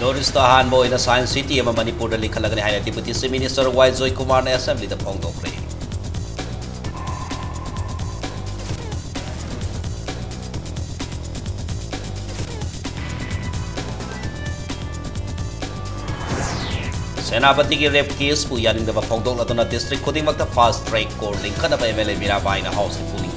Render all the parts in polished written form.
Notice the Han Boy in the Science City of Manipur, the Likalagani Deputy Minister White Zoy Kumar Assembly the Pongo Free. Senapati ki rape case puyaning the Pongo Latona district cutting back the fast track court link kind of MLA Mirabai in a house in police.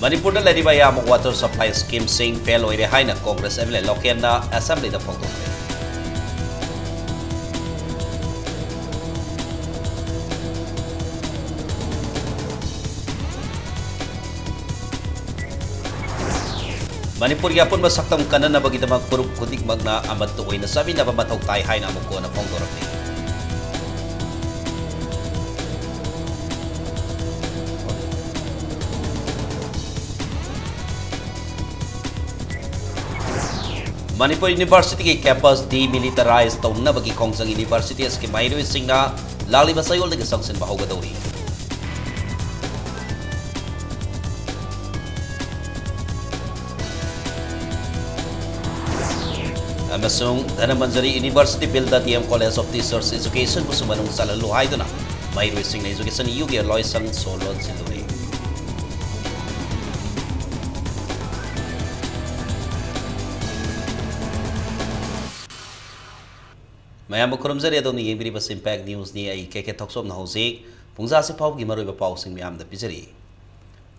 Manipur the Lady Bayam water supply scheme saying fail oire haina Congress MLA Lokenda Assembly the Pongo. Manipur yapun masaktam kanan na bagidamag purup kutik magna amat tuoy na sabi na bamatog tayo haina amuko na Pongo Rapi. Manipur University के campus demilitarized तौना बगी खोंगसंग University के minority सिंगना लाली बसायोल के संगसन बाहुगा दौरी अमसुंग Dhanamanjuri University build the DM College of Teachers Education बुसुमनुंग साललु हाइदुना माइनोरिटी सिंगना education युगे लॉय संग सोलोन सिलुरे Mayam Kurumzari adon ni yebiri bas impact news ni ai keke thoksom na hosik pungza se pau gi maroi ba pau sing myam da pizari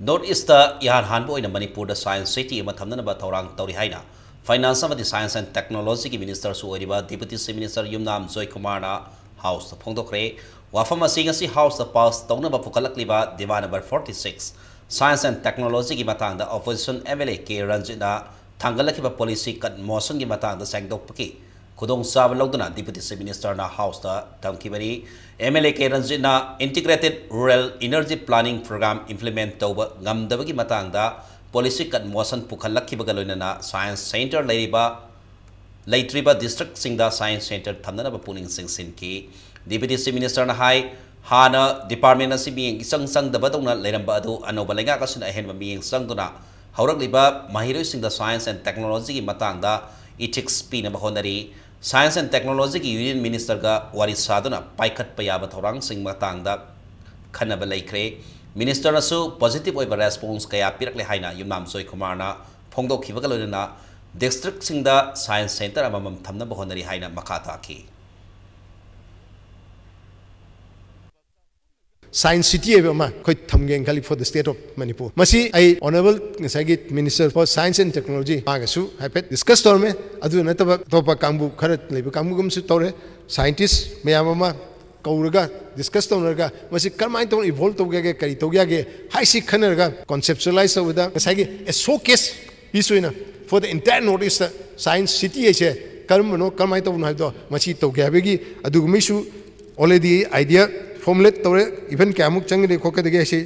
North East da yan hanbo ina Manipur da Science City ma thamna ba thorang tori haina Finance ma di Science and Technology ki Minister su oriba Deputy Minister Yumnam Joy Kumar na House da phongdokre wafam asing si House da pass tongna ba phukalak liba Deva number 46 Science and Technology ki matang da Opposition MLA ke Ranjina thangalaki ba policy kat motion ki matang da sangdok paki Kudong Sab Loduna, Deputy Minister na House da Tamkibari, MLA K Ranjina Integrated Rural Energy Planning Program implement Toba Gamdabagi Matanga, Policy Kat Mosan Pukalaki Bagaluna Science Center Laitriba District Singda Science Center Tamana Puning Sing Sinki, Deputy Minister na Hai, Hana Department na si being isang sang dabadong na Lerambado, Anobalega Kasin ahen being Sangduna, Haurak Liba, Mahiro Sing the Science and Technology Matanga, Ethics P na Bahonari, Science and Technology ki Union Minister ga wari saduna paikat payaba thorang sing matang da khanaba laikre Minister nasu positive oiba response kaya pirakle haina Yumnam Joy Kumar na phongdok khiba galona na district sing da Science Center amamam thamna bahonari haina makata ki Science City ma koi thamgeng khali for the state of Manipur masi ai honorable ngasagi Minister for Science and Technology agasu haipet discuss tor me adu nataba topa kambu kharat leiba kambu gum su tore scientist mayam ma kauraga discuss torga masi karmai to evolve to ge kari to ge hai si khanarga conceptualize over ngasagi a showcase isuina for the entire Northeast Science City ese karmai to no do masi to ge begi adu misu already idea formulate tore even kamuk chang de khoka de se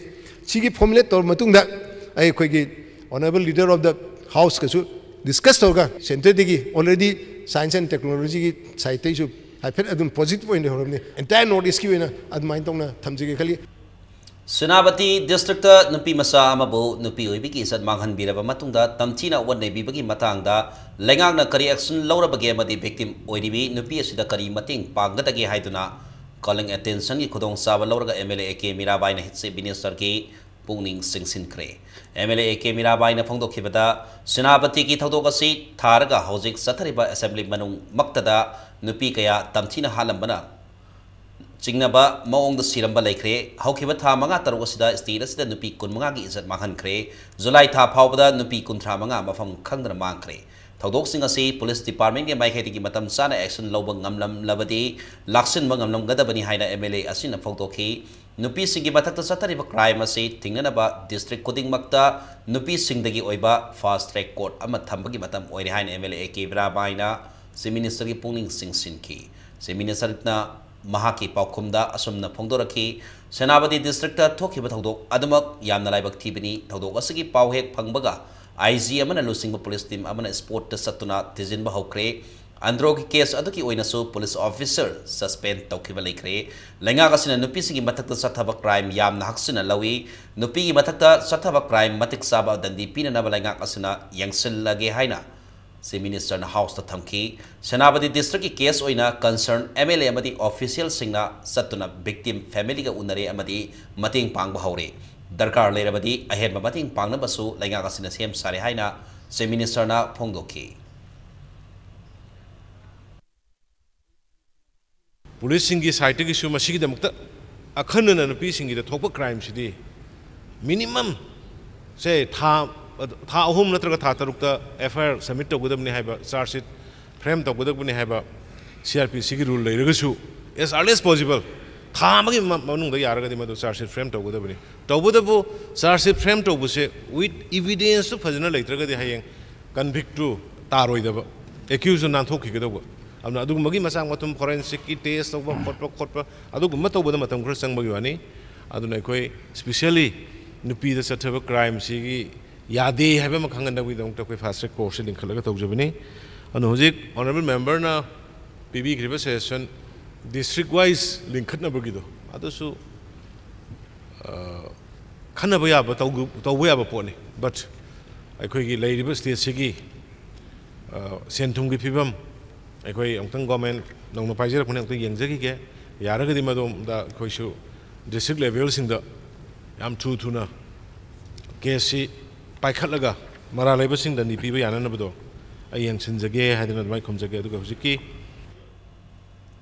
sigi formulate tor matungda ai khoi gi honorable leader of the house kasu discuss torga center digi already Science and Technology gi site su haipet adum positive point horomni entire notice ki wena admain tongna thamjige khali Senapati District nupi masa amabu nupi oibi ki sad manghan biraba matungda tamchina wadne bibagi matangda lengak na kari action laura bagi amadi victim oiribi nupi asida kari mating panggatagi haiduna calling attention ki khudong saba lauraga MLA AK Mirabai na hitse minister ki pungning singsin kre MLA AK Mirabai na phongdok khibada Senapati ki thodok asi tharaga hojik sathariba assembly manung maktada nupi kaya tamchina halambana Chingnaba maong da siramba laikre haukiba tha manga taruk asida state asida nupi kunmanga gi izat mahan kre July tha phawbada nupi kunthra manga mafam khangdana mangkre Thodok sing asi police department ke maikhe ki matam sana action loba ngamlam labadi laksin mangamlam gadabani haina MLA asina photokhi nupi singi mathakta satari ba crime asi tingnana ba district coding makta nupi singdagi oiba fast track court ama thambagi matam oire haina MLA ke brabaina se minister ki pungning sing sinki se minister na mahaki paukhumda asumna phongdoraki Senapati district ta thokhiba thodok adumak yamna laibak thibini thodok asigi pauhek phangbaga IG amana lusingba police team amana sport ta satuna tijinba hokre Andro ki case aduki oinasu police officer suspend tawkiba leikre lenga kasina nupi singi matakta sathaba crime yam na haksina lawi nupi gi matakta sathaba crime matik saba dandi pina na lenga kasina yangsil lage haina se minister na house ta thamki Senapati district ki case oina concern MLA amadi official singna satuna victim family ga unare amadi mating pangba haure darkar lerabadi ahen mating pangna basu lenga kasina sem sare haina se minister na phongdoki Police singi site ki su masigi da mukta akhan na pi singi da thokpa crime sidi minimum say tha ahum natraga tha tarukta FIR submit to gudam ni haiba charge sheet frame to gudam ni haiba CRP sigi rule leiraga su as early as possible tha magi manung da yaraga di madu charge sheet frame to gudam ni bu charge sheet frame to bu se with evidence to fajana leitraga di hayeng convict to taroi da accused nan thokhi ga da amna adu magi masang matum forensic test of khotpa adu gumma to boda matam khur sang bagi wani adu nai koi specially nupi da sathaba crime sigi yade haba ma khangana wi dong to koi fast track course link khalaga tawjabani anu hojik honorable member na PB grievance session district wise link khatna bagi do adu su khana ba ya ba taw ya ba pone but ai koi gi leiriba state sigi senthum gi phibam I government no Pajer Yangzaki, Yaragadi Madom, the Koishu district levels in the Am True Tuna, KSC, Paikalaga, Mara Labasing, the Nipi Yanabado, a young Sinzage had an advice comes again to Goziki.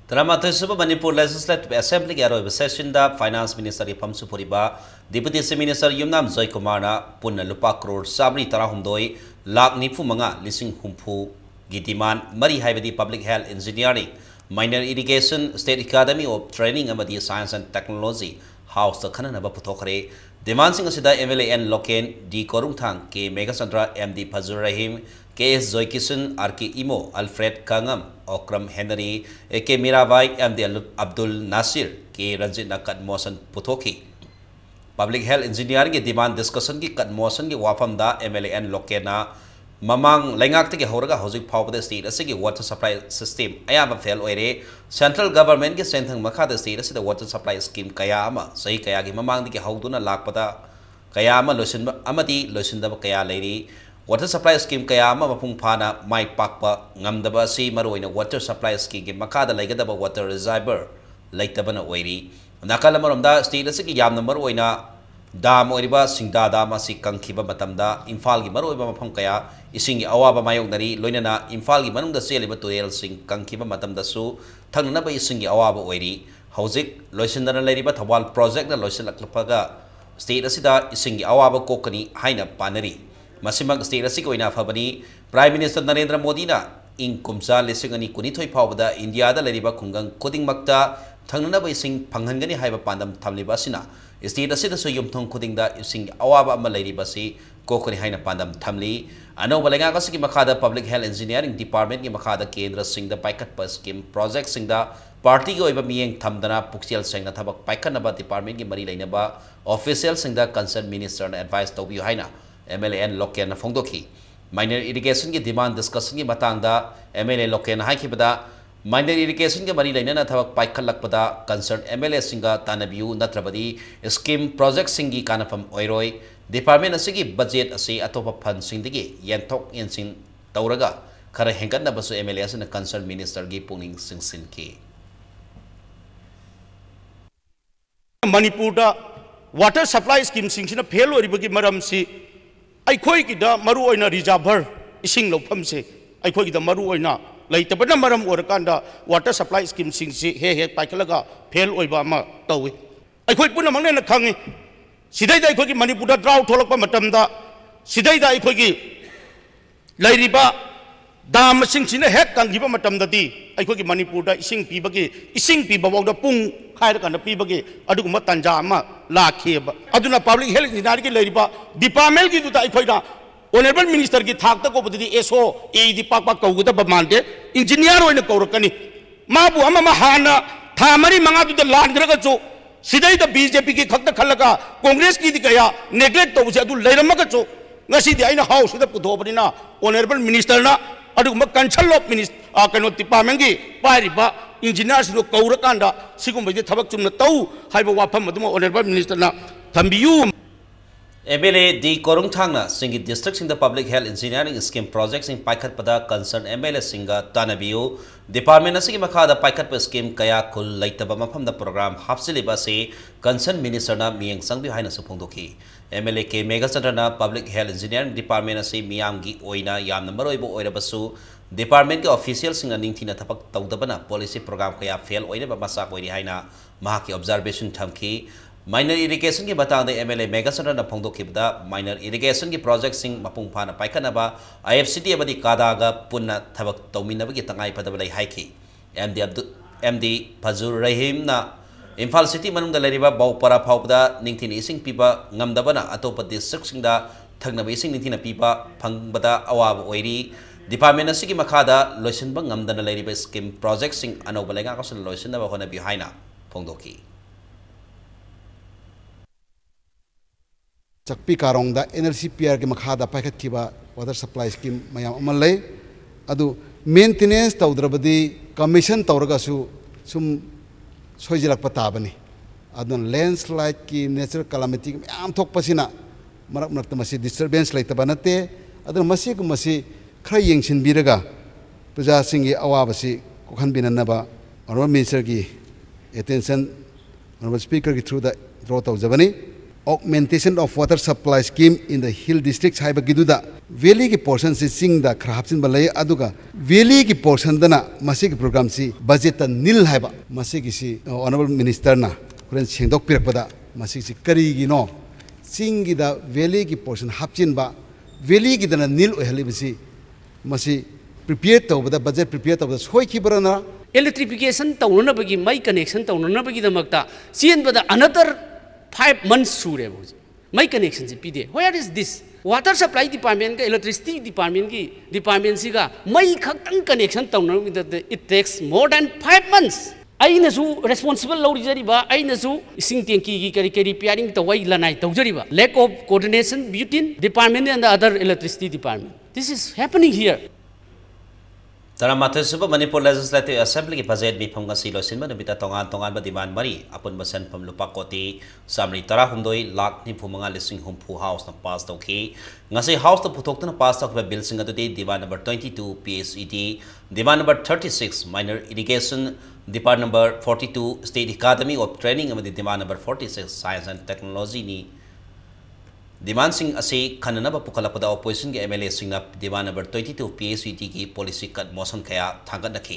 Tramata Super Manipur Legislative Assembly Garo session da Finance Minister Pamsupuriba, Deputy Minister Yumnam Zoy Kumana, Puna Lupa Crore, Sabri Tarahumdoi, Lak Nipu Manga, Lissing Humpu. Gitiman Mari Haibadi Public Health Engineering, Minor Irrigation, State Academy of Training Amadi Science and Technology, House the Kananaba Putokare, Demansing Asida MLAN Loken, D. Korungtang, K. Megasandra, MD Pazur Rahim, K.S. Zoykison, Arki Imo, Alfred Kangam, Okram Henry, A.K. Mirabai, MD Abdul Nasir, K. Ranjit Nakat Mosan Putoki. Public Health Engineering demand discussion ki kat motion ki wafam da MLAN Lokena Mamang Langak ke Horaga Hosik Power the state as a water supply system. I am a fail oire. Central government gets sent Maka the state as the water supply scheme Kayama. Say Kayagi Mamang the Hauduna Lakpata Kayama Lusin Amati Lusinda Kaya lady. Water supply scheme Kayama Mapung Pana, Mai Pakpa, Ngamdaba Si Maruina water supply scheme Makada Lagadaba water reservoir, Lake Tabana Oiri. Nakalamarumda state as a yam number oina. Dam Oriba, Singda Dama Si Kankiba Batamda, Infalgi Maruba Pankaya, Isingi Awaba Mayonari, Loinana, Infalgi Manum the Celiba to El Sing Kankiba Matamda Su, Tanganaba Isingi Awaba Oiri, Hosik, Loisindana Ladiba Tawal Project, the Loisila Klapaga, State Asida, Isingi Awaba Kokani, Haina Paneri, Masimang State Asikoina Fabani, Prime Minister Narendra Modina, In Kumsa, Lissingani Kunitoi Pavada, India, the Ladiba Kungang, Koding Makta, Tanganaba Ising Pangangani Haiba Pandam Tamlibasina. State asida so yumthong khuding da ising awaba ama leiri basi kokoni haina pandam thamli ano balenga ka sigi makada public health engineering department ki makada kendra sing da paikat pa scheme project sing da party ki oiba miyeng thamdana puksial sing na thabak paikat na ba department ki mari leina ba official sing da concerned minister na advice to bi haina MLAN Loken na phongdoki minor irrigation ki demand discussion ki matang da MLA Loken hai ki bada Minor irrigation ke mari laina na thabak paikal lakpada concerned MLA singa tanabiu natrabadi scheme project singi kanafam oiroi department asigi budget asi atopa fund singdigi yanthok yansin tauraga khara hengat na basu MLA asina concerned minister gi puning singsin ki Manipur da water supply scheme singsina fail oribagi maram si aikhoi ki da maru oina reservoir ising lofam se aikhoi ki da maru oina Laitapana Maram or Kanda, water supply scheme sings he Pakalaga, Pale Oibama, Tawi. I quit Punamana Kangi. Sidai Koki Manipuda drought Tolapa Matamda, Sidai Koki Lairiba, Dam sings in a head can give a Matamda di. I Koki Manipuda, Sing Pibagi, Sing Piba, the Pung, Kairaka, Pibagi, Adumatanjama, La Kib, Aduna Public Health in Arki Lairiba, Department to the Ikoida. Honorable Minister ki thakta ko pati SO e di pak kauguta bamante engineer oina kaurakani mabu ama mahana thamari manga du land graga cho sidai da BJP ki khakta khalaga Congress ki di kaya neglect to se adu leirama ka cho ngasi di aina house da pudho bani na Honorable Minister na ꯑꯗꯨꯒꯨꯝꯕ consult of ꯀꯩꯅꯣ ꯗꯤꯄꯥꯔꯠꯃꯦꯟꯒꯤ ꯄꯥꯏꯔꯤꯕ ꯏꯟꯖꯤꯅꯤꯌꯔꯁꯤꯡꯗꯣ ꯀꯧꯔꯀꯥꯟꯗ ꯁꯤꯒꯨꯝꯕꯁꯤ ꯊꯕꯛ ꯆꯨꯝꯅ ꯇꯧ ꯍꯥꯏꯕ ꯋꯥꯐꯝ ꯑꯗꯨꯃ ꯑꯣꯅꯔꯦꯕꯜ ꯃꯤꯅꯤꯁꯇꯔꯅ ꯊꯝꯕꯤꯌꯨ MLA D Korungthangna Singi District Sing the Public Health Engineering Scheme Projects in Paikhatpada concern MLA Singa Tanabiu Department Asigi Makada Paikhatpa Scheme Kaya Kul Laitaba Mafam the program Hapsiliba se concern Minister na Miang Sangbi Haina Supongdoki MLA K Megasandana Public Health Engineering Department Asi Miamgi Oina Yam number Oibo Oirabasu Department ke official singa ningthina thapak tawdabana policy program kaya fail oineba masak oiri haina mahaki observation thamki minor irrigation ki batang de MLA Megasandra na phongdokibda minor irrigation ki project sing mapung phana paikanaba IFCD abadi kadaga punna thabak tawminaba ki tangai padaba lai haiki MD Fazur Rahim na Imphal City manungda leriba baupara phawda ningthini ising piba ngamdabana atopa district singda thagnaba ising ningthina piba phangbada awab oiri Department Asigi Makada Loisenba Ngamdana Lady Scheme Project Sing Anobalenga Cosan Loisenba Hona Behind Pongdoki Chakpi Karong da energy PR ke Makada Packet Kiba water supply scheme Mayam Malay Adu maintenance Taudrabadi commission Tauragasu sum Sojilak Patabani Adun landslide ki natural calamity am tok pasina Marak Martamasi disturbance like Tabanate Adu Masi खरा यंगसिन बिरगा प्रजा सिंगी अवाबसी कोखन बिननबा honourable minister की attention honourable speaker की थ्रू द ड्रॉ तौजबनी augmentation of water supply scheme in the hill district हाइबा गिदुदा वैली की पोर्शन से सिंग द खरा हप्सिन बलय अदुगा वैली की पोर्शन दना मसी की प्रोग्राम सी बजट नील हाइबा मसी की सी ऑनरेबल मिनिस्टर ना कुरन सेंदोक पिरकपदा मसी सी करीगी नो सिंगी द वैली की पोर्शन हप्सिन बा वैली की दना नील ओहलिबसी मसी प्रिपेयर तौबदा बजट प्रिपेयर तौबदा सोई खिबरना इलेक्ट्रिफिकेशन तौनबगी मई कनेक्शन तौनबगी दमकता चेनबदा अनदर 5 months सुरे बोज मई कनेक्शन से पीदे where is this water supply department का इलेक्ट्रिसिटी डिपार्टमेंट सिगा मई खक्तंग कनेक्शन तौनबगी it takes more than 5 months अइनसु रेस्पोंसिबल लौरिजरिबा अइनसु इसिंग टेंकी की करी पियरिंग तवई लनाई तौजरिबा lack of coordination between department and the other electricity department This is happening here. Taramate Super Manipur Legislative Assembly ki budget bi phang si loisin ba nabita tongan ba demand mari apun basan pham lupa koti samri tara humdoi lakh ni phumanga lising humpu house na pass tawki ngasi house ta puthok na pass tak ba bill sing adu demand number 22 PSED demand number 36 minor irrigation demand number 42 state academy of training amadi demand number 46 science and technology ni Demand sing ase khananaba pukalapada opposition ke MLA singna demand number 22 PSUT ki policy cut motion kaya thangat nakhi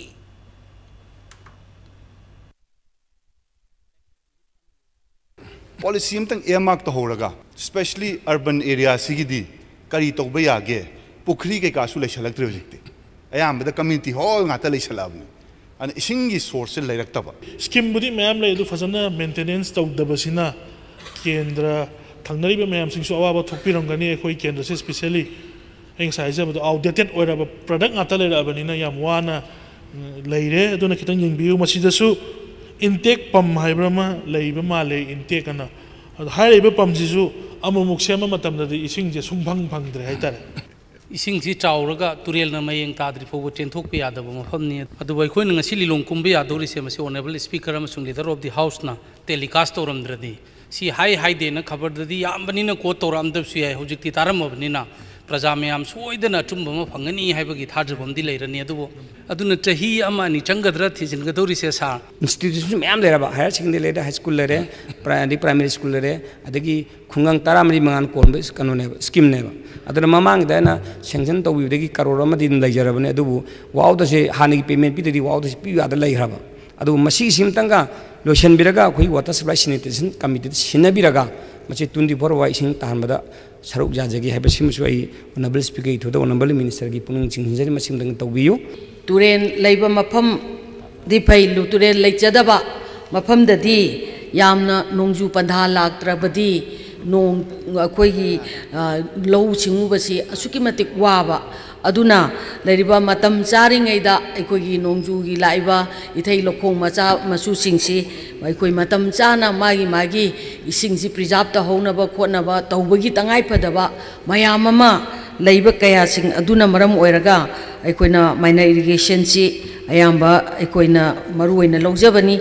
policy amtang earmark to horaga especially urban area sigidi kari tawba yage pukhri ke kasu le shalak tre jikte ayam da community hall ngata le shalabni an isingi source le raktaba scheme budi mayam le du fazana maintenance tawdabasina kendra Tangnariba mayam sing so awa thokpirangani ekhoi kendra se specially engsize ba outdated oira ba product ngata le rabanina yam wana leire aduna kitang yingbiu masidasu intake pump haibrama leiba male intake ana haiba pump jisu amumuk sema matamda ising je sungphang phangdre haitare ising si chauraga turel na mayeng tadri fogo chenthok pe yadaba mafamni adu ekhoi nga sili long kumbi yadori se masi honorable speaker amasung leader of the house na telecast oramdradi si hai de na khabar dadi yambani na ko toram dab si hai hojikti taram abni na praja mayam soidana chumba ma phangani haibagi thajabam di leirani adu aduna chahi ama ni changadra thijin gadori se sa institution mayam leraba higher secondary lere high school lere primary school lere adagi khungang taramari mangan kon ba kanone scheme ne ba aduna mamang da na sanction to bidagi karora ma din leijarabane adu wow da se hani payment pi dadi wow da pi ada leiraba adu masi simtanga lotion biraga khoi water supply sanitation committee sinabiraga machi 24 wa ising tahanbada saruk jajagi haiba simsu ai honorable speaker to the honorable minister gi puning chinghinjari masim dang tawbiyu turen leiba mafam di phai lu turen leijadaba mafam dadi yamna nongju pandha laktrabadi nong khoi gi low chingu basi asuki matik waba aduna leriba matam charingai da ekhoi gi nongju gi laiba ithai lokhong macha masu singsi ekhoi matam chana magi isingsi preserve ta hona ba khona ba tawbagi tangai phadaba mayam ama ꯂꯩꯕ ꯀꯌꯥꯁꯤꯡ ꯑꯗꯨꯅ ꯃꯔꯝ ꯑꯣꯏꯔꯒ ꯑꯩꯈꯣꯏꯅ ꯃꯥꯏꯅꯔ ꯏꯔꯤꯒꯦꯁꯟꯁꯤ ꯑꯌꯥꯝꯕ ꯑꯩꯈꯣꯏꯅ ꯃꯔꯨ ꯑꯣꯏꯅ ꯂꯧꯖꯕꯅꯤ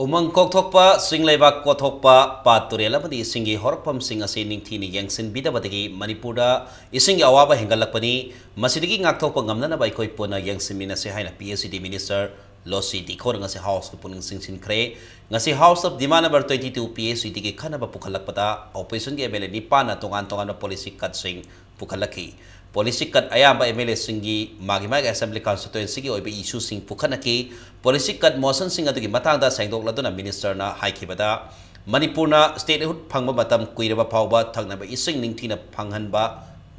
ꯎꯃꯪ ꯀꯣꯛꯊꯣꯛꯄ ꯆꯤꯡ ꯂꯩꯕꯥꯛ ꯀꯣꯊꯣꯛꯄ ꯄꯥꯠ ꯇꯨꯔꯦꯜ ꯑꯃꯗꯤ ꯏꯁꯤꯡꯒꯤ ꯍꯧꯔꯛꯐꯝꯁꯤꯡ ꯑꯁꯤ ꯅꯤꯡꯊꯤꯅ ꯌꯦꯡꯁꯤꯟꯕꯤꯗꯕꯗꯒꯤ ꯃꯅꯤꯄꯨꯔꯗ ꯏꯁꯤꯡꯒꯤ ꯑꯋꯥꯕ ꯍꯦꯟꯒꯠꯂꯛꯄꯅꯤ ꯃꯁꯤꯗꯒꯤ ꯉꯥꯛꯊꯣꯛꯄ ꯉꯝꯅꯅꯕ ꯑꯩꯈꯣꯏ ꯄꯨꯟꯅ ꯌꯦꯡꯁꯤꯟꯃꯤꯟꯅꯁꯤ ꯍꯥꯏꯅ PHCD ꯃꯤꯅꯤꯁꯇꯔ ꯂꯣꯁꯤ ꯗꯤꯈꯣꯔ ꯉꯁꯤ ꯍꯥꯎꯁꯀꯤ ꯄꯨꯛꯅꯤꯡ ꯆꯤꯡꯁꯤꯟꯈ꯭ꯔꯦ ꯉꯁꯤ ꯍꯥꯎꯁ ꯑꯣꯐ ꯗꯤꯃꯥꯟ ꯅꯝꯕꯔ 22 PHCDꯒꯤ ꯈꯟꯅꯕ ꯄꯨꯈꯠꯂꯛꯄꯗ ꯑꯣꯄꯣꯖꯤꯁꯟꯒꯤ MLA ꯅꯤꯄꯥꯟꯅ ꯇꯣꯉꯥꯟ ꯇꯣꯉꯥꯟꯕ ꯄꯣꯂꯤꯁꯤ ꯀꯠꯁꯤꯡ ꯄꯨꯈꯠꯂꯛꯈꯤ ꯄꯣꯂꯤꯁꯤ ꯀꯠ ꯑꯌꯥꯝꯕ MLA ꯁꯤꯡꯒꯤ ꯃꯥꯒꯤ ꯑꯦꯁꯦꯝꯕ꯭ꯂꯤ ꯀꯟꯁꯇꯤꯇꯨꯑꯦꯟꯁꯤꯒꯤ ꯑꯣꯏꯕ ꯏꯁꯨꯁꯤꯡ ꯄꯨꯈꯠꯅꯈꯤ ꯄꯣꯂꯤꯁꯤ ꯀꯠ ꯃꯣꯁꯟꯁꯤꯡ ꯑꯗꯨꯒꯤ ꯃꯇꯥꯡꯗ ꯁꯦꯡꯗꯣꯛꯂꯗꯨꯅ ꯃꯤꯅꯤꯁꯇꯔꯅ ꯍꯥꯏꯈꯤꯕꯗ ꯃꯅꯤꯄꯨꯔꯅ ꯁ꯭ꯇꯦꯠꯍꯨꯗ ꯐꯪꯕ ꯃꯇꯝ ꯀꯨꯏꯔꯕ ꯐꯥꯎꯕ ꯊꯛꯅꯕ ꯏꯁꯤꯡ ꯅꯤꯡꯊꯤꯅ ꯐꯪꯍꯟꯕ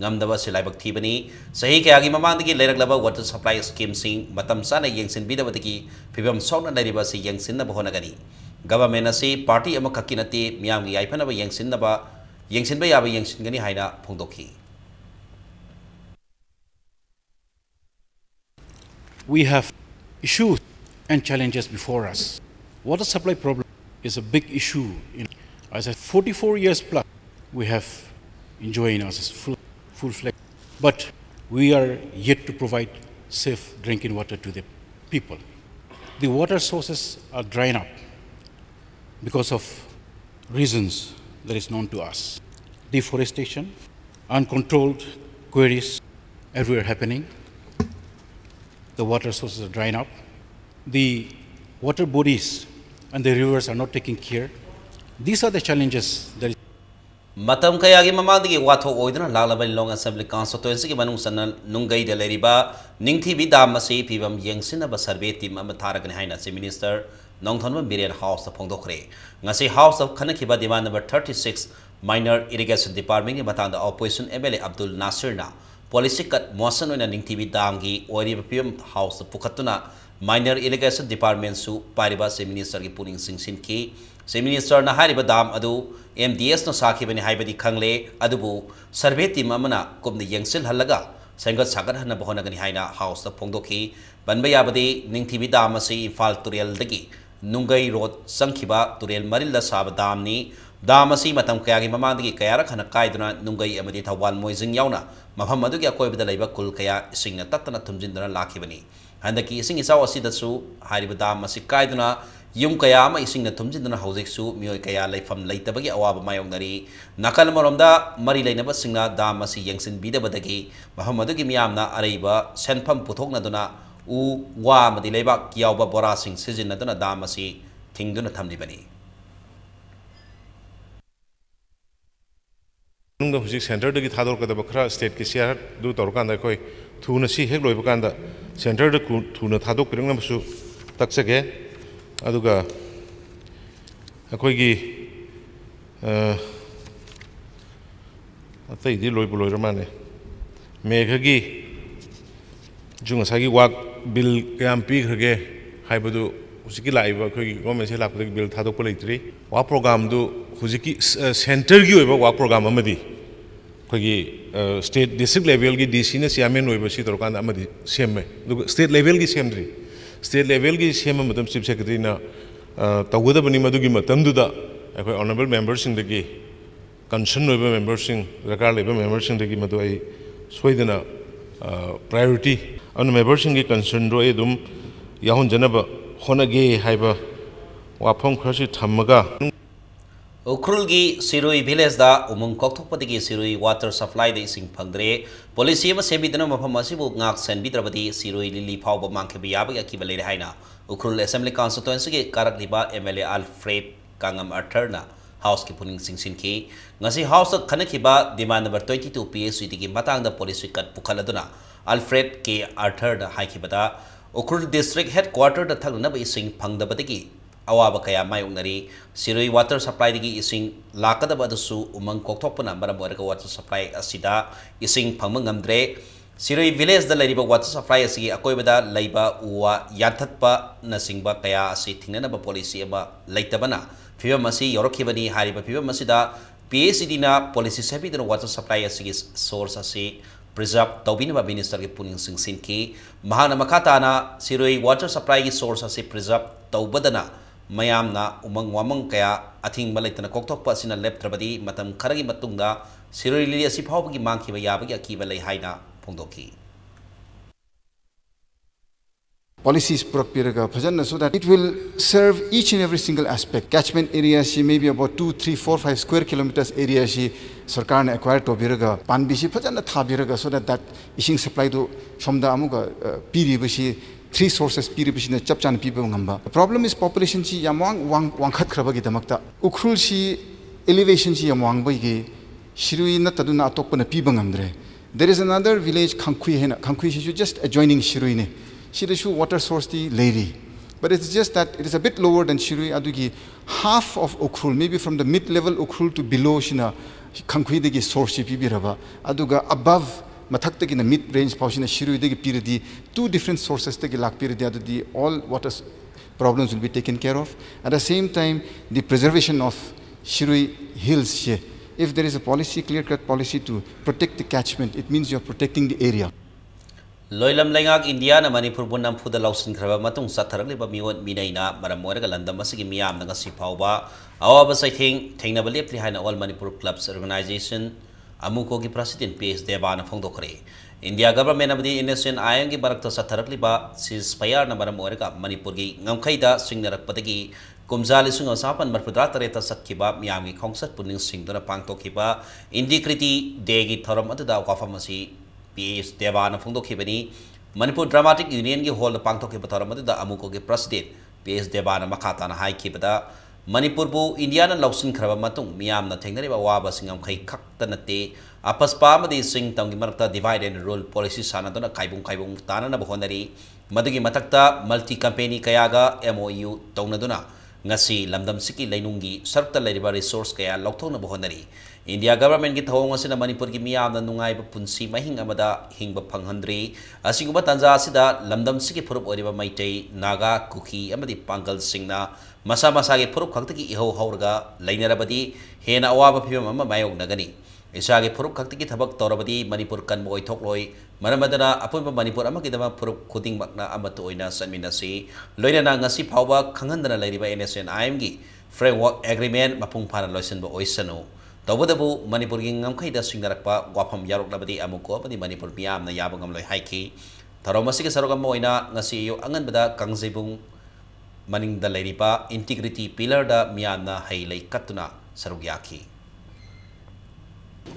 ngamdaba silaibak thibani sahi kayagi mamandagi leiraklaba water supply scheme sing matam sana yengsinbidabadagi phibam sawna leriba si yengsinna bahonagani government asi party ama khakinati miyamgi yaifanaba yengsinba yaba yengsingani haina phongdokhi. We have issues and challenges before us. Water supply problem is a big issue. As a 44 years plus, we have enjoying us full-fledged, but we are yet to provide safe drinking water to the people. The water sources are drying up because of reasons that is known to us. Deforestation, uncontrolled quarries everywhere happening. The water sources are drying up. The water bodies and the rivers are not taking care. These are the challenges that is matam kayagi mamandigi watho oidna lalabal long assembly constituency ki manung sanal nungai de leriba ningthi bi dam masi pibam yengsina ba survey team am tharagani haina chief minister nongthonba birian house phongdokre ngasi house of khanakhiba demand number 36 minor irrigation department ki matangda opposition MLA Abdul Nasir na policy cut motion oina ningthi bi dam gi oiri pibam house pukhatuna minor irrigation department su pariba chief minister ki puning singsin ki chief minister na hariba dam adu MDS no sakibani haibadi khangle adubu survey team amana kumni yengsil halaga sengat sagat hana bahonagani haina house da phongdokhi banba yabadi ningthibi dam asi Imphal turel dagi nungai road sangkhiba turel maril da sab dam ni dam asi matam kayagi mamandagi kayara khana kaiduna nungai amadi thawal moijing yauna mafam adugi akoibada leiba kul kaya isingna tatana thumjindana lakhibani handaki ising isaw asi dasu hariba dam asi kaiduna yum kaya ama ising na thumjindana hawjeksu mioi kaya laifam leitabagi awaba mayongnari nakal maromda mari leinaba singna dam asi yengsin bidabadagi mahamadagi miyamna areiba senpham puthoknaduna u wa madi leiba kiyawba bora sing sijinnaduna dam asi thingduna thamlibani nungda hujik center dagi thador kadaba khara state ki share du torkanda koi thuna si hek loiba kanda center da thuna thadok pirangna su taksage aduga akoigi atai di loi buloi ramane meghagi junga sagi wak bill kayam pi khage haibadu hujiki laiba akoigi government se lakpagi bill thadok palaitri wa program du hujiki center gi oiba wa program amadi akoigi state district level gi DC na chairman oiba si torkan amadi semme state level gi semdri state level ki sema matam chief secretary na tawada bani madugi matam duda akoi honorable members sing dagi concern oiba members sing rakar leba members sing dagi madu ai soidana priority on members sing ki concern ro edum yahon janaba honage haiba wafam khasi thamaga Ukrulgi Sirui village da umung kokthokpadagi Sirui water supply da ising phangdre policy ama sebidana mafam asibu ngak senbidrabadi Sirui lili phawba mangkhebi yabagi akiba leire haina Ukrul assembly constituency ge karakliba MLA Alfred Kangam Arthur na house ki puning singsin ki ngasi house khanakhiba demand number 22 PHCD ki matang da policy kat pukhaladuna Alfred K Arthur da haikibada Ukrul district headquarter da thagna ba ising phangdabadagi awaba kaya mayongnari Sirui water supply digi ising lakadaba dasu umang kokthokpana maram oiraga water supply asida ising phangma ngamdre Sirui village da lariba water supply asigi akoibada laiba uwa yanthatpa na singba kaya asi thingnanaba policy ama leitabana phibam asi yorokhibani hariba phibam asida PHCD na policy sabidana water supply asigi source asi preserve tawbinaba minister ki puning singsin ki mahana makhatana Sirui water supply ki source asi preserve tawbadana mayamna umang wamang kaya athing malaitana kokthokpa asina leptrabadi matam kharagi matungda Siroi Lili asi phawbagi mangkhiba yabagi akiba lei haina phongdokhi. Policies Purakpiraga Bhajan so that it will serve each and every single aspect. Catchment area she maybe about 2, 3, 4, 5 square kilometers area she Sarkar acquired to Biraga, Panbishi Bhajan Thabiraga so that ishing supply to Shomda Amuga Piribishi, 3 sources Piribishi Chapchan people number. The problem is population she Yamwang Wangkat Krabagi Damakta. Ukrul she elevation she Yamwang Bagi, Shirui Nataduna Topana Pibangamdre. There is another village Kankui just adjoining Shiruine. Shirishu water source the lady. But it's just that it is a bit lower than Shirui Adugi. Half of Ukrul, maybe from the mid-level Ukrul to below Shina, Kankuidegi source Pibiraba, Aduga above Mataktag in the mid-range Paushina Shirui Degi Piridi, 2 different sources Tegi Lak Piridi Adudi, all water problems will be taken care of. At the same time, the preservation of Shirui hills. If there is a policy, clear-cut policy to protect the catchment, it means you are protecting the area. Loilam Langak India na Manipur bunam fuda lausin kraba matung satharaliba miwon minaina maramoraga landam masigi miyam nga sipawba awaba saithing thainaba lepli haina all Manipur clubs organization amuko gi president PS Devana phongdokre India government abdi innocent ayang gi barakta satharaliba ceasefire na maramoraga Manipur gi ngamkhaida singnarakpadagi kumjali sunga sapan marpudra tareta satkiba miyam gi khongsat puning singdona pangtokhiba indikriti degi thoram atuda kwafamasi PS Devana Phongdokhibani Manipur Dramatic Union gi hall pangtokhi batharamadu da amuko gi president PS Devana makhatana hai khibada Manipur bu India na lausin khraba matung miyam na thengnari ba waba singam khai khakta nate apaspa amadi sing tamgi marakta divide and rule policy sanadona kaibung tana na bahonari madugi matakta multi company kayaga MOU taunaduna ngasi lamdam siki lainungi sarta lairiba resource kaya lokthona bahonari India government ki thawong asina Manipur ki miyam na nungai ba punsi mahing amada hingba phanghandri asiguba tanja asida lamdam siki phurup oriba maitei naga kuki amadi pangal singna masa ge phurup khakta ki iho haurga lainarabadi hena awaba phibam ama mayong nagani isa ge phurup khakta ki thabak torabadi Manipur kan boi thokloi maramadana apunba Manipur ama ki dama phurup khuding makna amato oina sanminasi loinana ngasi phawba khanghandana lairiba NSN IM gi framework agreement mapung phana loisenba oisanu Tawadabu Manipur ging ngamkhaida singnarakpa gwafam yaroklabadi amuko apadi Manipur miyam na yabangam loi haiki tharomasi ke sarogam moina ngasi yo angan bada kangjeibung maning da lairipa integrity pillar da miyam na hailai katuna sarugyaki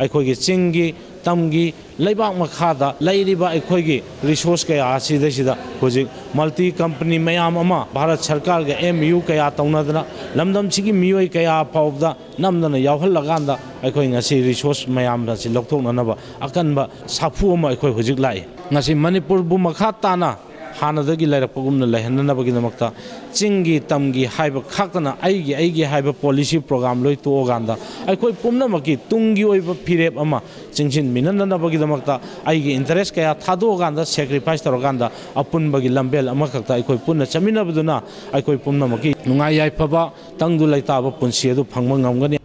ꯑꯩꯈꯣꯏꯒꯤ ꯆꯤꯡꯒꯤ ꯇꯝꯒꯤ ꯂꯩꯕꯥꯛ ꯃꯈꯥꯗ ꯂꯩꯔꯤꯕ ꯑꯩꯈꯣꯏꯒꯤ resource ꯀꯌꯥ ꯑꯁꯤꯗꯩꯁꯤꯗ ꯍꯧꯖꯤꯛ multi company ꯃꯌꯥꯝ ꯑꯃ ꯚꯥꯔꯠ ꯁꯔꯀꯥꯔꯒ MOU ꯀꯌꯥ ꯇꯧꯅꯗꯅ ꯂꯝꯗꯝꯁꯤꯒꯤ ꯃꯤꯑꯣꯏ ꯀꯌꯥ ꯐꯥꯎꯕꯗ ꯅꯝꯗꯅ ꯌꯥꯎꯍꯜꯂꯀꯥꯟꯗ ꯑꯩꯈꯣꯏ ꯉꯁꯤ ꯔꯤꯁꯣꯔꯁ ꯃꯌꯥꯝ ꯑꯁꯤ ꯂꯧꯊꯣꯛꯅꯅꯕ ꯑꯀꯟꯕ ꯁꯥꯐꯨ ꯑꯃ ꯑꯩꯈꯣꯏ ꯍꯧꯖꯤꯛ ꯂꯥꯛꯏ ꯉꯁꯤ ꯃꯅꯤꯄꯨꯔꯕꯨ ꯃꯈꯥ ꯇꯥꯅ ꯍꯥꯟꯅꯗꯒꯤ ꯂꯩꯔꯛꯄꯒꯨꯝꯅ ꯂꯩꯍꯟꯅꯅꯕꯒꯤꯗꯃꯛꯇ ꯆꯤꯡꯒꯤ ꯇꯝꯒꯤ ꯍꯥꯏꯕ ꯈꯛꯇꯅ ꯑꯩꯒꯤ ꯍꯥꯏꯕ ꯄꯣꯂꯤꯁꯤ ꯄ꯭ꯔꯣꯒ꯭ꯔꯥꯝ ꯂꯣꯏ ꯇꯣꯛꯑꯀꯥꯟꯗ ꯑꯩꯈꯣꯏ ꯄꯨꯝꯅꯃꯛꯀꯤ ꯇꯨꯡꯒꯤ ꯑꯣꯏꯕ ꯐꯤꯔꯦꯞ ꯑꯃ ꯆꯤꯡꯁꯤꯟꯃꯤꯟꯅꯅꯕꯒꯤꯗꯃꯛꯇ ꯑꯩꯒꯤ ꯏꯟꯇꯔꯦꯁ ꯀꯌꯥ ꯊꯥꯗꯣꯛꯑꯀꯥꯟꯗ ꯁꯦꯀ꯭ꯔꯤꯐꯥꯏꯁ ꯇꯧꯔꯀꯥꯟꯗ ꯑꯄꯨꯟꯕꯒꯤ ꯂꯝꯕꯦꯜ ꯑꯃꯈꯛꯇ ꯑꯩꯈꯣꯏ ꯄꯨꯟꯅ ꯆꯠꯃꯤꯟꯅꯕꯗꯨꯅ ꯑꯩꯈꯣꯏ ꯄꯨꯝꯅꯃꯛꯀꯤ ꯅꯨꯡꯉꯥꯏ ꯌꯥꯏꯐꯕ ꯇꯪꯗꯨ ꯂꯩꯇꯥꯕ ꯄꯨꯟꯁꯤ ꯑꯗꯨ ꯐꯪꯕ ꯉꯝꯒꯅꯤ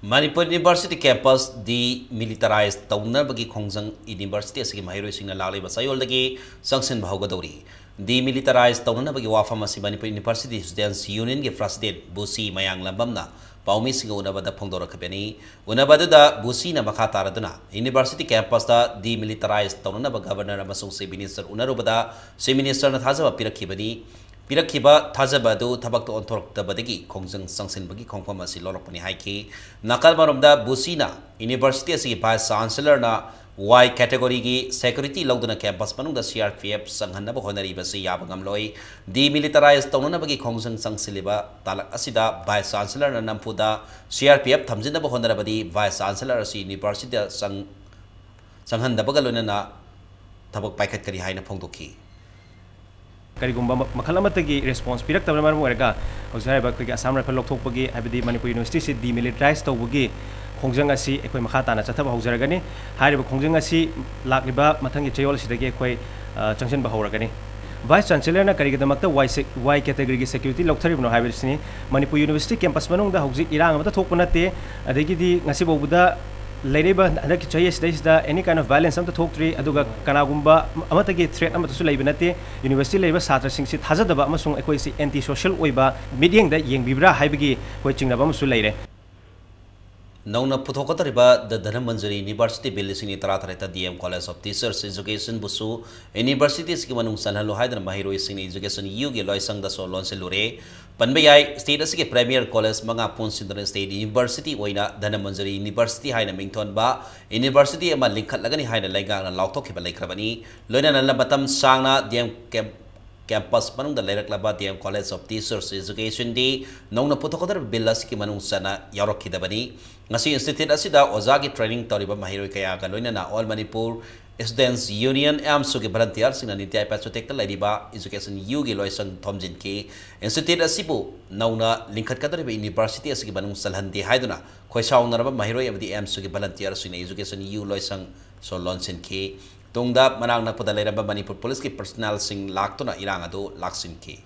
Manipur University campus demilitarized taunabagi khongjang university asigi mahiroi singna lagleba sayoldagi sanction bhaugadori demilitarized taunabagi wafam asi Manipur University Students Union ge president Busi Mayang Lambamna paumi singa unabada phongdorakhabeni unabada da Busi na makha taraduna university campus da demilitarized taunaba governor amasung se minister unarubada se minister na thajaba pirakhibani Pirakhiba Thajabadu Tabak to Ontork Tabadigi, Kongjang Sangsin Bagi Kongfamasi Lorapani Haiki, Nakalmarumda Busina, University as Vice Chancellor na Y category security Loduna campus Panung the CRPF Sanghanaba Honari Basi Yabangam Loi, demilitarized Tonabagi Kongjang Sangsiliba, Talak Asida, Vice Chancellor na Nampuda, CRPF Tamzinaba Honarabadi, Vice Chancellor as University Sanghandabagaluna Tabak Packet Kari Haina Pongdoki. Karigumba Makalamati response Pirak Taman Warga, Ozaraba Assam Rifle Lokopagi, Abdi Manipur University, demilitarized Tobugi, Kongjangasi, Equimakata, and Chataba Hozaragani, Hariba Kongjangasi, Lakriba, Matangi Chayol Sidaki, Junction Bahoragani. Vice Chancellor Karigamata, Y category security, Loctari no Havisini, Manipur University campus Manung, the Hoxi Iran, the Tokunate, Adegi Nasibo Buddha. Later, any kind of violence, some talk tree, Aduga Kanagumba, Amatagi threat, Amatu Labinate, University Labor Satra Sing Sit Hazadaba, Amasung Equasi, anti social Weba, meeting that young Bibra Hibigi, watching the Bamusulaire. नौना पुथोकतरिबा the Dhanamanjuri university bill लिसिंग तरा तरह DM College of Teachers Education बुसु universities की मनुंग सनहलो हाइदन महिरोई सिंग education you के लॉयसंग the so loan से लुरे पनबेयाई स्टेट असि के प्रीमियर कॉलेज मंगा पुनसिंदन स्टेट यूनिवर्सिटी ओइना धनमंजरी यूनिवर्सिटी हाइना मिंगथोनबा यूनिवर्सिटी अमा लिंखत लगनी हाइना लाइगांग लाउथोखिबा लेखरबनी लोइना नलबतम सांगना DM कैंपस मनुंग लेरक्लबा DM College of Teachers Education दी नौना पुथोकदर बिल की मनुंग सना यारोखिदबनी ngasi institute asida ozagi training toriba mahiroi kaya ga loinana all Manipur Students Union amsu ke volunteer singna nityai pachotek ta laiba education u gi loisang thomjin ki institute asibu nauna linkhat ka toriba university asigi banung salhandi haiduna khoisau naraba mahiroi abdi amsu ke volunteer singna education u loisang so launchen ki tungda manang nakpada lairaba Manipur police ki personnel sing laktuna irang adu laksin ki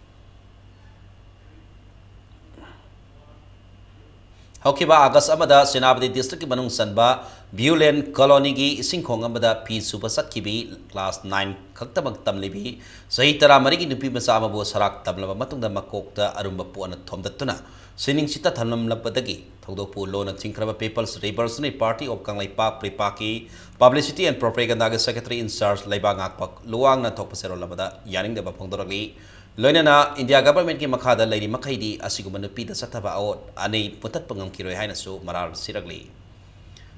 Hokiba August Amada Senabadi District Manung Sanba Bulen Colony gi Singkhong Amada P Super Satkibi class 9 Kaktabak Tamlibi Sahitara Marigi Nupi Masama Bo Sarak Tamlaba Matunda Makokta Arumba Puana Tomdatuna Sining Sita Tanam Lapatagi Todopu Lona Tinkraba People's Revolutionary Party of Kanglai Park Pripaki Publicity and Propaganda Secretary in Charge Laibang Akpak Luang na Tokpasero Labada Yaning de Bapongdoragi Loinana India government ki makhada lairi makhaidi asiguma nupi da sataba awot anei putat pangam kiroi haina su marar siragli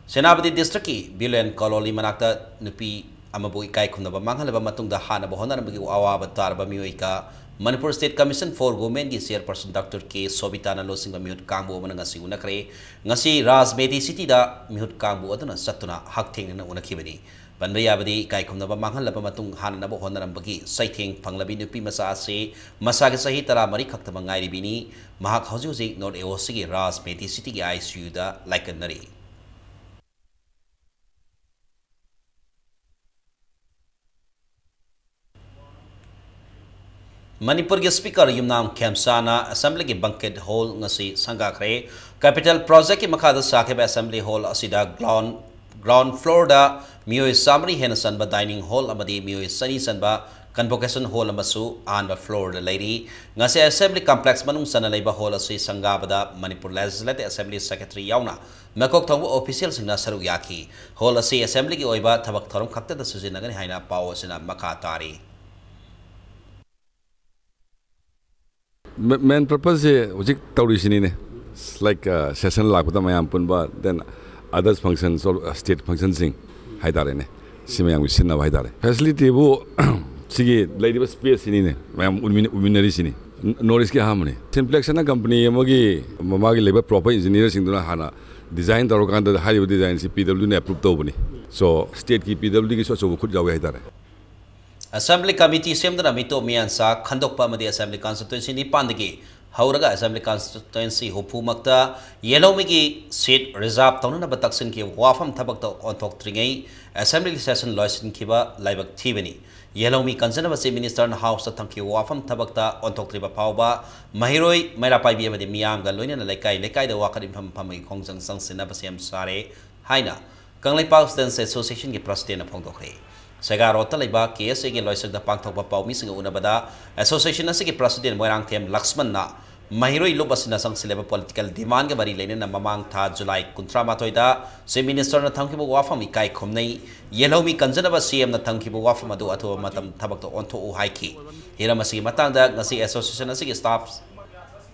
Senabadi district ki Bilen Kololi manakta nupi amabu ikai khumnaba manghalaba matungda hana bahonana bagi awaba tarba miyoika Manipur State Commission for Women ki chairperson Dr. K Sobitana losing mihut kangbu mananga si unakre ngasi Rajmeti city da mihut kangbu aduna satuna haktheng na unakhibani Banbayabadi kai khumnaba manghalaba matung hananaba honarambagi saitheng phanglabi nupi masa ase masage sahi tara mari khakta ngai ribini mahak hauji North Eosigi Rajmeti city ki ICU da laikanari Manipur ke speaker Yumnam Kemsana assembly ki banquet hall ngasi sangakre capital project ki makhada sakheba assembly hall asida ground floor da Miyoi Samri Henderson ba dining hall amadi Miyoi Sunny Sanba convocation hall amasu anba floor da lady ngase assembly complex manung sana leiba hall asi sangabada Manipur Legislative Assembly Secretary yauna makok thongbo official singna saru yaki hall asi assembly ki oiba thabak thorom khakta da sujinagani haina pawo sina makha tari main purpose is ujik tawrisini ne like session lakota mayam punba then others functions or state functions sing haidare ne simayang wisinna haidare facility bu sigi lady space ni ne mayam uminari sini notice ki hamne simplex na company amagi mamagi labor proper engineer sing duna hana design darokan da high design si PW ne approve to bani so state ki PW ki so khud jawe haidare Assembly Committee semdana mito miansa khandokpa amadi Assembly Constituency ni pandagi hauraga Assembly Constituency hupumakta yelomigi seat reserve tawnana bataksin ki wafam thabakta onthok tringai Assembly session loisin kiba laibak thibani yelomi kanjana basi minister na house ta thamki wafam thabakta onthok triba phawba mahiroi mairapai bi amadi miyam ga loina lekai da wakarim phamai khongjang sangsina basem sare haina Kanglai Park Students Association ki president phongdokre Segarota laiba KSA ki loisak da pangthokpa pawmi singa unabada association asigi president Moirang Them Laxman na mahiroi lobasina sangsileba political demand ga bari leina na mamang tha July 13 da se minister na thangkibu wafam ikai khomnei yelomi kanjanaba CM na thangkibu wafam adu atho matam thabak to ontho u haiki hiramasi matangda ngasi association asigi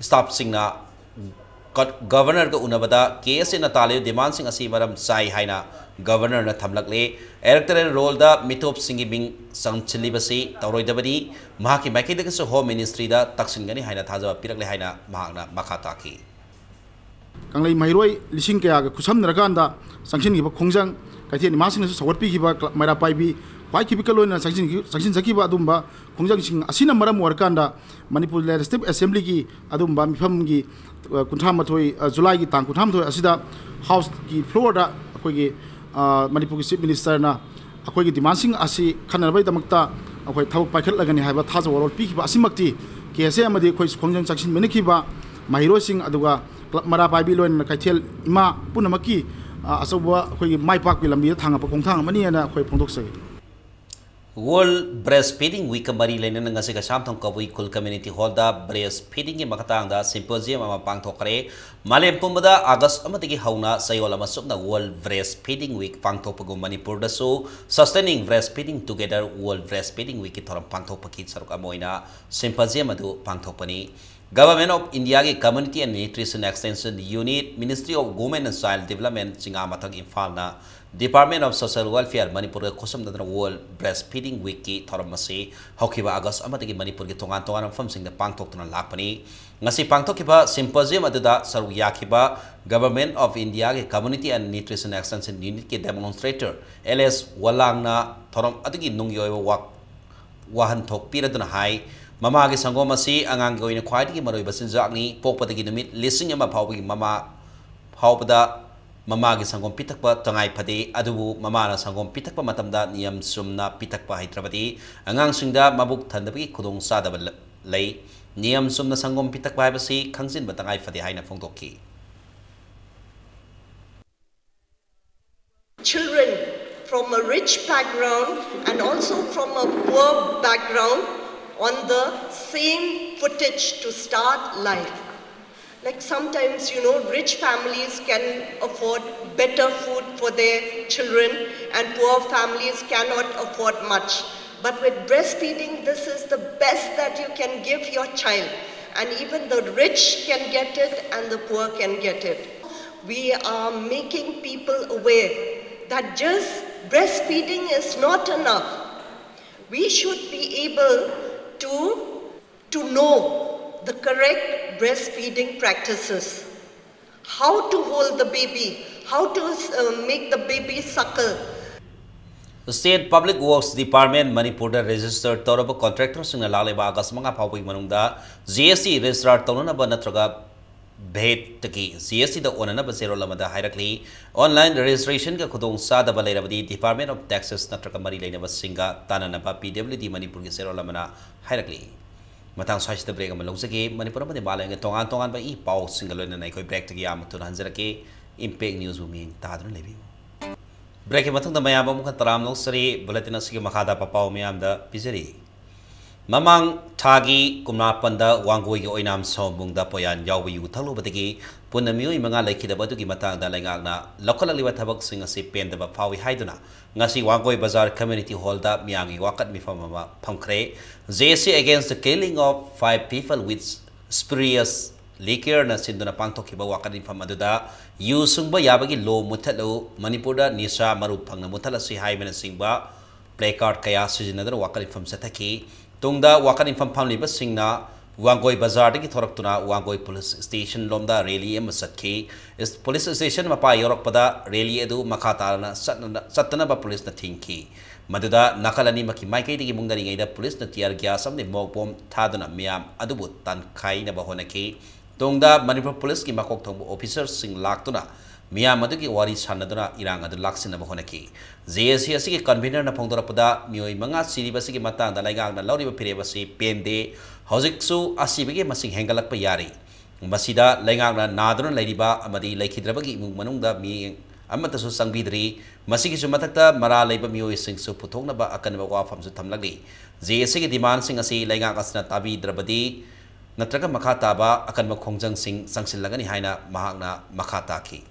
staff singna governor ga unabada KSA na tale demand sing asi maram sai haina governor na thamlakle electoral role da mitop singi bing sangchilibasi tawroidabadi mahaki maikida ka so home ministry da taksingani haina thaja pirakle haina mahakna makhata ki kanglai mairoi lising kaya ga kusam naraganda sanction gi ba khongjang kaitheni masing su sawat pi gi ba maira pai bi wai ki bikalo na sanction zaki ba adumba khongjang sing asina maram warkanda Manipur Legislative Assembly gi adumba mifam gi kuntham mathoi July gi tang kuntham thoi asida house gi floor da akoi gi Manipur Chief Minister na akoi gi demand sing asi khanarbai damakta akoi thawuk paikhat lagani haiba thaja warol pi ki ba asimakti kese amadi akoi khongjang saksin meniki ba mahiro sing aduga mara pai bi loin kaithel ima punamaki asawa akoi mai pak bi lambi thanga pa khongthang mani na akoi phongdok sagi World Breastfeeding Week mari lain nang ngasi kasam thong kabui kul community hall da breastfeeding ki makatang da symposium ama pangthokre malem pumbada August amatigi hauna sayol ama sukna World Breastfeeding Week pangthokpagu Manipur da so sustaining breastfeeding together World Breastfeeding Week ki thoram pangthokpaki saruk amoina symposium adu pangthokpani Government of India ki Community and Nutrition Extension Unit, Ministry of Women and Child Development, Singa Mathag Imphal na Department of Social Welfare, Manipur ke khosam da World Breastfeeding Week ki thoram masi hokiba August amatagi Manipur ki tongan fam sing da pangthok tuna lakpani ngasi pangthok kiba symposium aduda saru yakiba Government of India ki Community and Nutrition Extension Unit ki demonstrator LS Walang na thoram atagi nungyoy wahan thok piraduna hai Mama ki sangom asi angang goina khwai ki maroi basin jakni pokpa gi numit lising ama phawbi mama phawpada mama ki sangom pitakpa tangai phade adubu mama na sangom pitakpa matamda niyam sumna pitakpa haitrabadi angang singda mabuk thandabi khudong sadaba lei niyam sumna sangom pitakpa habasi khangsin batangai phade haina phongdokki Children from a rich background and also from a poor background on the same footage to start life. Like sometimes, you know, rich families can afford better food for their children and poor families cannot afford much. But with breastfeeding, this is the best that you can give your child. And even the rich can get it and the poor can get it. We are making people aware that just breastfeeding is not enough. We should be able to know the correct breastfeeding practices, how to hold the baby, how to make the baby suckle. The State Public Works Department Manipur da registered Toraba contractors in Laleba Gasmanga Pawi Manunda, GSC registrar Tonaba Natraga Bhet Taki, GSC the Onanaba Zero Lamada Hierarchy, online registration ka Kudong Sada Balerabadi, Department of Taxes Natraka Marilena Singa, Tananaba, PWD Manipur Zero Lamana Hierarchy. Matang Sash the Brega Malosaki, Manipur Malang and Tongan by E. Paul Single and I could break the Yam to Hanzaraki, Impact News with me, Tadran Levy. Breaking Matang the Mayam Kataram no Sari, Bulletin Makada Papa Miam the Pizzeria. Mamang Tagi, Kumapanda, Wangui Oinam Sombunda Poyan, Yawi Utalo Batiki, Punamiu Manga Laki the Batuki Matang the Langana, locally Watabak sing a sip pen the Pawi Haiduna, Nasi Wangoi Bazaar Community Holder, Miangi Wakat Mifama Pankre, JC against the killing of 5 people with spurious liquor na Sinduna Pangtokiba Wakat from Maduda, Yusumba Yabagi Low Mutalo, Manipura, Nisa Marupang, Mutala Si Haiman Singba, placard Kayas is another Wakat from Sataki. Tungda wakan from family basing na Wangoi Bazar ki thoraktuna Wangoi Police Station lomda rally masatki is police station mapa yorok pada rally edu makata na satana ba police na thinki maduda nakalani maki maike digi mungdari ngai police na tiar gya samne mokbom thaduna miam adubu tan khai na ba honaki tungda Manipur police ki makok thong officers sing laktuna Mia Maduki Wari Sanadana Irang at the Laxin of Honaki. ZSC convener na Pongdorapada, Mui Manga City Basiki Mata, the Lagang, the Lodi Pirevasi, Pende, Hoziksu, Asibigi Masing Hengalak Payari. Masida, Langana, Nadron Ladiba, Amadi, Lake Drabagi, Manunda, me, Amatasu Sangbidri, Masiki Sumatata, Mara Labor Mui sing so Putonaba, Akanaba from Sutamlagi. ZSC demands sing a sea Langang Asna Tabi Drabadi, Natraka Makataba, Akanma Kongjang sing Sangsilagani Haina, Mahana Makataki.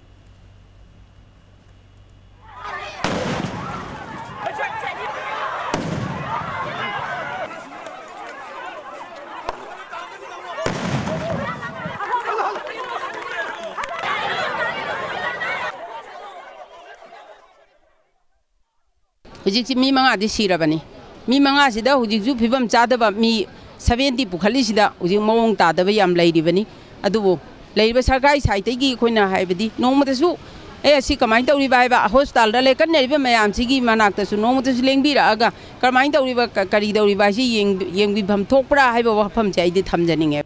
Hujik mi manga di sirabani mi manga sida hujik ju phibam chadaba mi 70 pukhali sida hujik mawong tadaba yam leiribani adubo leiba sarkai saite gi khoina haibadi nomatasu asi kamai tawri bai ba hospital da lekan neriba mayam sigi manakta su nomatasu lengbira aga kamai tawri ba kari tawri ba si yengbi pham thokpra haiba wafam chai di thamjaninge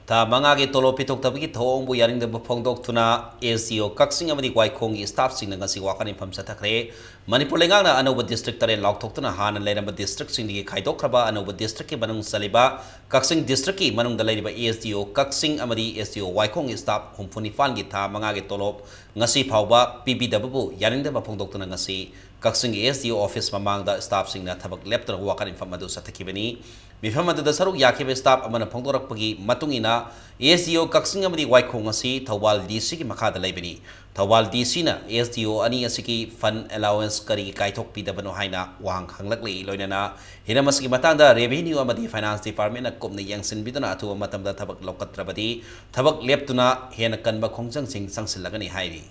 Ta mangagi tolo pitok tabiki thong bu yaring de bufong dok tuna ACO kaksing amadi kwai kongi staff sing nga si wakan infam satakre Manipur lengang na anova district tare laukthokna hana leiramba district singdi khaidokraba anova district ki manung saliba Kaksing district ki manung dalaiba SDO Kaksing amadi SDO Waikong staff humfunifan gi tha manga gi tolop ngasi phawba PBW yaringda ba phongdoktuna ngasi Kaksing SDO office mamang da staff singna thabak leptra wakan infam adu sathakibani mifam adu da saruk yakibe staff amana phongdorakpagi matungina SDO Kaksing amadi Waikong ngasi Thawal DC ki makha da laibani Thawal DC na SDO ani asiki fund allowance kari kaithok pidabano haina wang hanglakli loinana hinamas ki matangda revenue amadi finance department na kopna yangsin biduna atu matamda thabak lokatrabadi thabak leptuna hena kanba khongjang sing sangsilagani hairi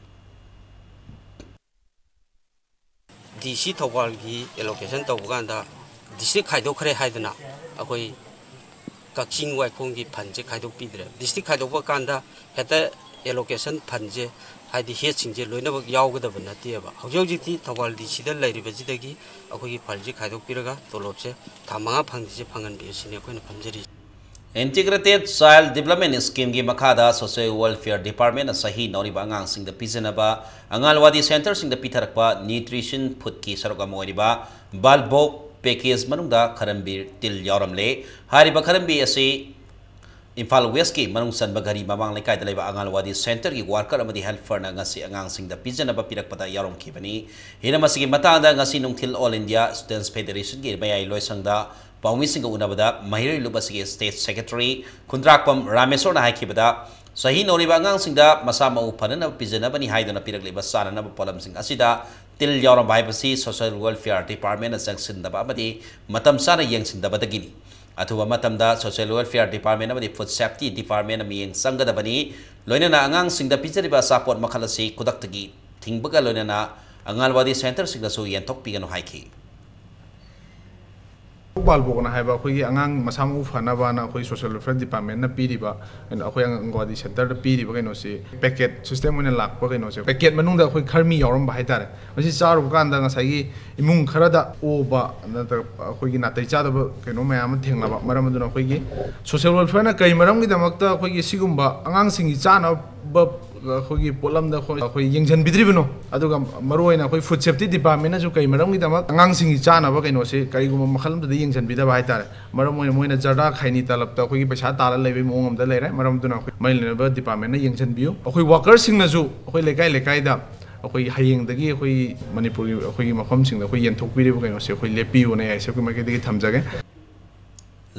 DC Thawal gi allocation tawganda district khaidok khare haidana akoi Kaksing Waikong gi phanje khaidok pidre district khaidok kanda heta allocation phanje haidi he singje loina bak yaugada banatiba hawjawjiti Thawal DC da lairibajidagi akoi phalje khaidok piraga tolopse thamanga phangje phangan bi sine koina phamjeri Integrated Child Development Scheme gi makhada Social Welfare Department sahi noriba angang sing da pijanaba Angalwadi Center sing da pitharakpa nutrition food ki saroga moiriba balbok package manungda kharambir til yaramle hariba kharambi ase Imphal West ki manung sanba gari mamang lekai da laiba Angalwadi Center ki worker amadi helper na ngasi angang sing da pijanaba pirakpata yarom khibani hina masigi matangda ngasi nungthil All India Students Federation ki bayai loisangda Paumi Singh Unabada Mahiri Lubasigi State Secretary Kundrakpam Ramesor na haikibada sahi noriba angang singda masama upanana pijanabani haidana piragliba sanana polam sing asida til yaram baibasi Social Welfare Department na sangsindaba amadi matam sana yangsindaba dagini athuba matamda Social Welfare Department amadi Food Safety Department na miyeng sangadabani loinana angang singda pijariba support makhalasi kudaktagi thingbaga loinana Angalwadi Center singdasu yentok pigano haiki balbokna haiba khoi angang masamu fanaba na khoi social welfare department na piriba and khoi angwadi center da piriba kaino si packet system one lakpa kaino se packet manung da khoi kharmi yoram ba haitare masi charu kan da ngasai imung khara da oba na da khoi gi na tai cha da kaino mayam thengna ba maram duna khoi gi social welfare na kai maram gi damakta khoi gi sigumba angang sing gi chana ba khoi polam da khoi yengjan bidribno aduga maroina khoi food safety department na ju kai maram gi damak angang sing gi chana ba kaino se kai gum makhalam da yengjan bida ba haitare maram moina jarda khaini talap ta khoi paisa tala lebe mongam da leire maram duna khoi mail ba department na yengjan biu khoi worker sing na ju khoi lekai lekai da khoi hayeng dagi khoi Manipur khoi mafam sing da khoi yenthok biri ba kaino se khoi lepiu na ai se khoi ma ke dagi thamjage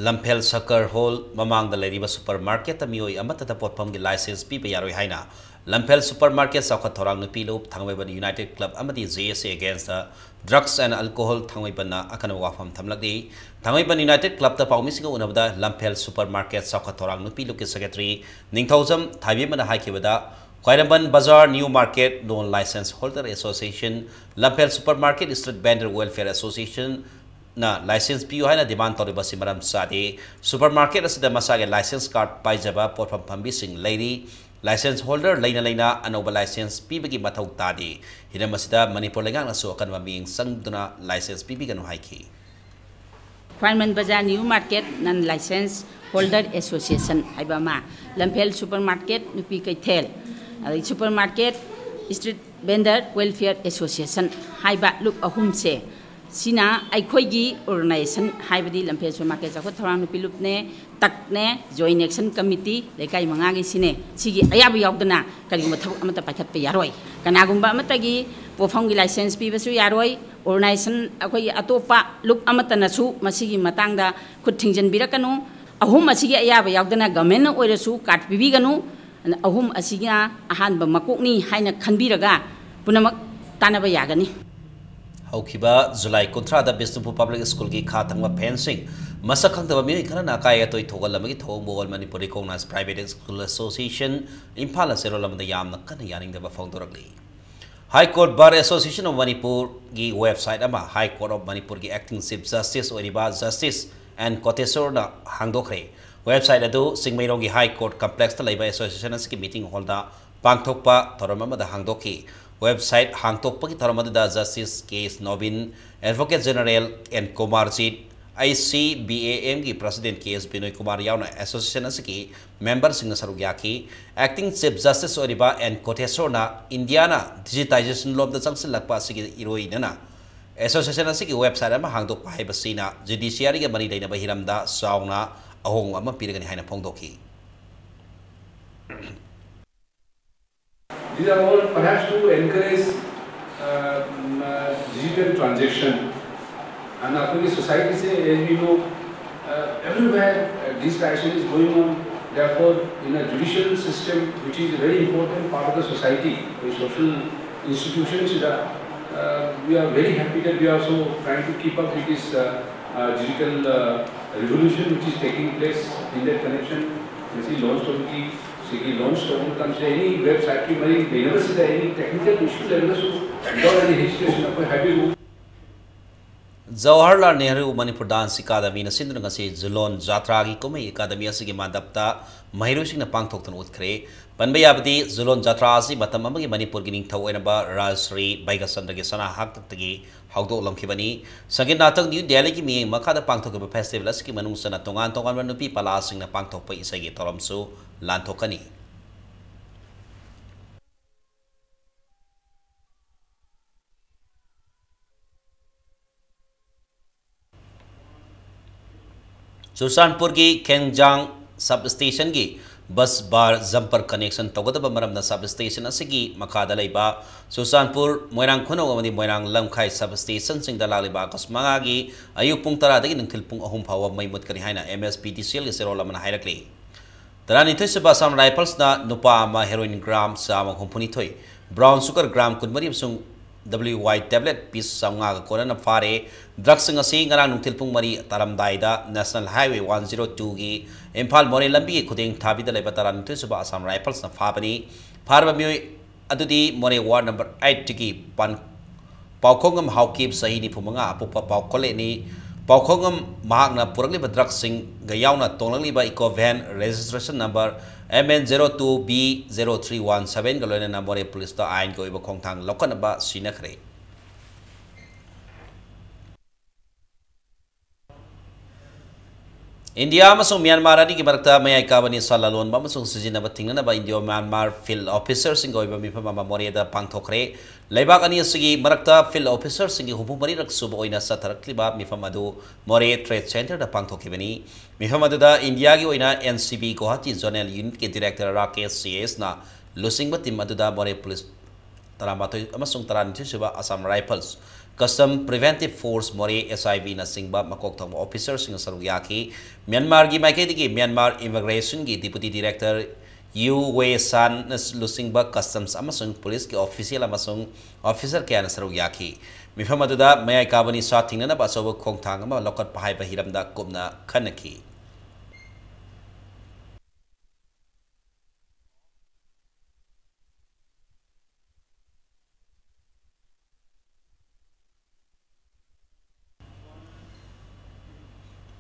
Lampel Sakar Hall mamang da leriba supermarket amioi amata da potpam gi license pi ba yaroi haina Lampel Supermarket Sakha Thorang Nupi Loop Thangwaiban United Club Amadi JSA against the drugs and alcohol Thangwaiban na akana wafam thamlakdi Thangwaiban United Club ta paumi singa unabda Lampel Supermarket Sakha Thorang Nupi Loop ki secretary Ningthaujam Thaibimana haikibada Khairamban Bazaar New Market Non License Holder Association Lampel Supermarket Street Vendor Welfare Association na license piu haina demand toriba simaram sade supermarket asida masage license card paijaba potpam pambi sing lady license holder laina anoba license pibagi mathau tadi hina masida Manipur lengang naso kanwa ming sangduna license pibi ganu haiki Khairamban Bazaar New Market Non License Holder Association haibama Lampel Supermarket Nupi Kaithel Supermarket Street Vendor Welfare Association haiba look ahum se Sina Aikhoigi organization haibadi Lampel Supermarket Sakha Thorang Nupi Loop ne takne joint action committee lekai mangagi sine sigi ayabu yaudana kali mathab amata pakhat pe yaroi kanagumba amatagi pofam gi license pi basu yaroi organization akoi atopa loop amata nasu masigi matangda khut thingjan birakanu ahum asigi ayabu yaudana government oirasu kat pibi ganu ahum asiga ahan ba makokni haina khanbiraga punamak tanaba yagani Haukiba July Kontra da Bisnupur Public School ki khatangwa fencing masak khangdaba mi khana kaya toy thogalamagi thongmol Manipur Recognized Private School Association Impala serolamda yamna kana yaningdaba phongdoragli High Court Bar Association of Manipur ki website ama High Court of Manipur ki acting chief justice oriba justice and Kotesor na hangdokre website adu Singmairong ki High Court complex ta laiba association as ki meeting hall da pangthokpa thoramama da hangdoki website hangtokpa ki thoramada da justice case Nobin advocate general and Kumarjit ICBAM ki president KS Binoy Kumar yauna association asiki member sing sarugyaki acting chief justice oriba and Kotesor na Indiana digitization lob da changsil lakpa asiki iroi na association की website में हांगदोक हाइबसीना judiciary के मरी लेना हिरमदा साउना अहोंग अमा पीरगनी हाइना फोंदोखी These are all perhaps to encourage digital transaction. And after society say, as we know, everywhere digitization is going on. Therefore, in a judicial system, which is a very important part of the society, the social institutions, we are very happy that we are also trying to keep up with this digital revolution which is taking place in that connection. You see, launched already. Any website, they never see any technical issue, they never saw any hesitation of a happy room. Jawaharlal Nehru Manipur Dance Academy na sindro ngasi Zulon Jatra gi komai academy asigi mandapta mahiru sing na pangthokton utkre panbayabdi Zulon Jatra asi matam amagi Manipur gi ningthau oinaba Rajshri Baigasandra gi sana haktagi hawdo lamkhibani sangin natak New Delhi gi mi makhada pangthokba festival asigi manung sana tongan nupi pala sing na pangthokpa isagi toramsu lanthokani Susanpur की Kengjang substation की बस बार jumper connection तौगदब मरमना substation असिगी मखादा लेबा सुसानपुर Moirang खुनो अमदी Moirang लमखाई substation सिंग दलालिबा कसमागी अयुक पुंग 10 दगी नंथिल पुंग 3 फाव मै मुतकरी हाइना MSPTCL के सेरोल अमना हाइरकली तरानिथै सबा साम rifles ना नुपा अमा heroin ग्राम साम हुंफुनी थोय ब्राउन सुगर ग्राम कुनमरी सुंग WY tablet piece samga ka korana fare drugs nga si ngarang nungtil pung mari taramdaida National Highway 102 gi Imphal More lambi khuding thabi da leba taran tu suba Assam Rifles na fabani farba mi adudi More ward number 8 gi pan paukhongam hawkip sahi ni phumanga apupa paukhole ni paukhongam mahakna purakli ba drugs sing ga yauna tonglangli ba eco van registration number MN02B0317 galona na More police ta ain ko iba khongthang lokan ba sinakre India amasung Myanmar ani ki marakta mayai kabani salalon ba amasung sijinaba thingna ba India Myanmar field officers sing goiba mifama More da pangthokre laibak ani asigi marakta field officers sing hubu mari rak suba oina satharakliba mifamadu More trade center da pangthokibani mifamadu da India gi oina NCB Guwahati zonal unit ke director Rakesh CS na lusing ba tim adu da More police taramatoi amasung taran suba Assam Rifles Custom Preventive Force More SIV na singba makok thong officers sing saruyaki Myanmar gi maike digi Myanmar Immigration gi Deputy Director Yu Wei San na lusingba customs amasung police ki official amasung officer kya na saruyaki mifamadu da mayai kabani sa thingna na ba sobo khongthang ama lokat pahai ba hiramda kumna khanaki